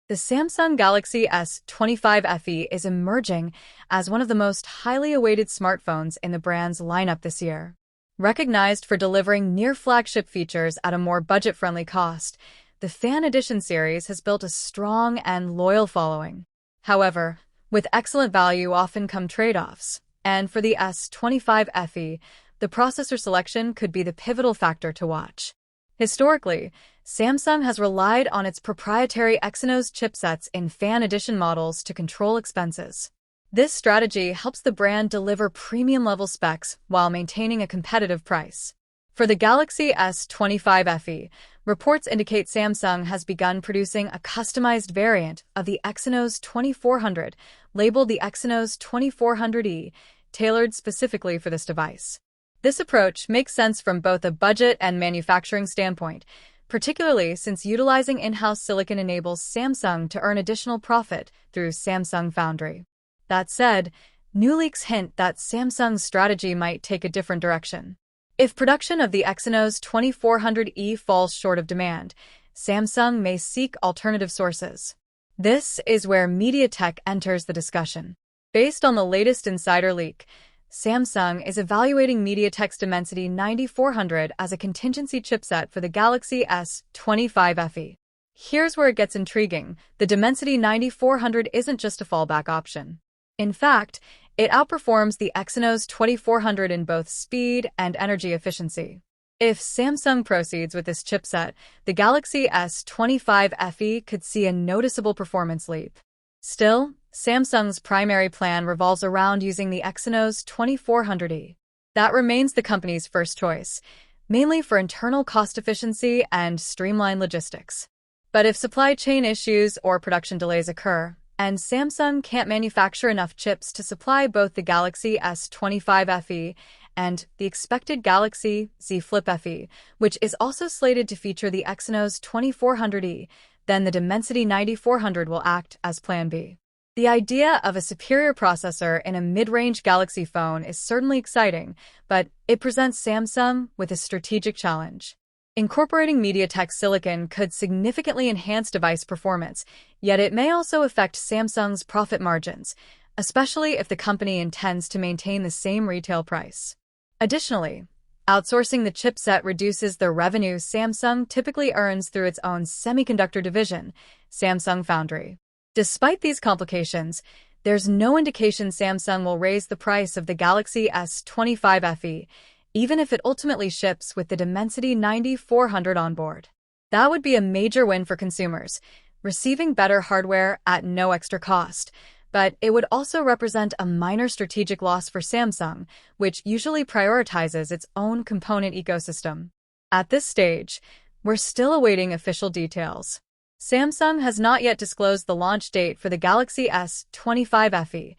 The Samsung Galaxy S25 FE is emerging as one of the most highly awaited smartphones in the brand's lineup this year. Recognized for delivering near-flagship features at a more budget-friendly cost, the Fan Edition series has built a strong and loyal following. However, with excellent value often come trade-offs, and for the S25 FE, the processor selection could be the pivotal factor to watch. Historically, Samsung has relied on its proprietary Exynos chipsets in Fan Edition models to control expenses. This strategy helps the brand deliver premium-level specs while maintaining a competitive price. For the Galaxy S25 FE, reports indicate Samsung has begun producing a customized variant of the Exynos 2400, labeled the Exynos 2400E, tailored specifically for this device. This approach makes sense from both a budget and manufacturing standpoint, particularly since utilizing in-house silicon enables Samsung to earn additional profit through Samsung Foundry. That said, new leaks hint that Samsung's strategy might take a different direction. If production of the Exynos 2400E falls short of demand, Samsung may seek alternative sources. This is where MediaTek enters the discussion. Based on the latest insider leak, Samsung is evaluating MediaTek's Dimensity 9400 as a contingency chipset for the Galaxy S25 FE. Here's where it gets intriguing. The Dimensity 9400 isn't just a fallback option. In fact, it outperforms the Exynos 2400 in both speed and energy efficiency. If Samsung proceeds with this chipset, the Galaxy S25 FE could see a noticeable performance leap. Still, Samsung's primary plan revolves around using the Exynos 2400E. That remains the company's first choice, mainly for internal cost efficiency and streamlined logistics. But if supply chain issues or production delays occur, and Samsung can't manufacture enough chips to supply both the Galaxy S25 FE and the expected Galaxy Z Flip FE, which is also slated to feature the Exynos 2400E, then the Dimensity 9400 will act as Plan B. The idea of a superior processor in a mid-range Galaxy phone is certainly exciting, but it presents Samsung with a strategic challenge. Incorporating MediaTek silicon could significantly enhance device performance, yet it may also affect Samsung's profit margins, especially if the company intends to maintain the same retail price. Additionally, outsourcing the chipset reduces the revenue Samsung typically earns through its own semiconductor division, Samsung Foundry. Despite these complications, there's no indication Samsung will raise the price of the Galaxy S25 FE, even if it ultimately ships with the Dimensity 9400 on board. That would be a major win for consumers, receiving better hardware at no extra cost, but it would also represent a minor strategic loss for Samsung, which usually prioritizes its own component ecosystem. At this stage, we're still awaiting official details. Samsung has not yet disclosed the launch date for the Galaxy S25 FE,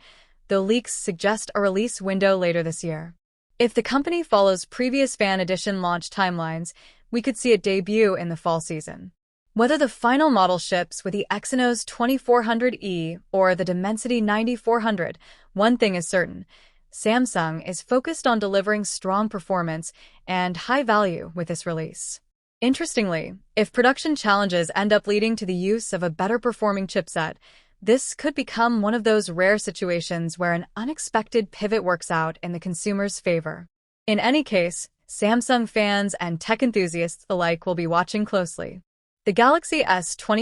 though leaks suggest a release window later this year. If the company follows previous Fan Edition launch timelines, we could see it debut in the fall season. Whether the final model ships with the Exynos 2400E or the Dimensity 9400, one thing is certain: Samsung is focused on delivering strong performance and high value with this release. Interestingly, if production challenges end up leading to the use of a better-performing chipset, this could become one of those rare situations where an unexpected pivot works out in the consumer's favor. In any case, Samsung fans and tech enthusiasts alike will be watching closely. The Galaxy S25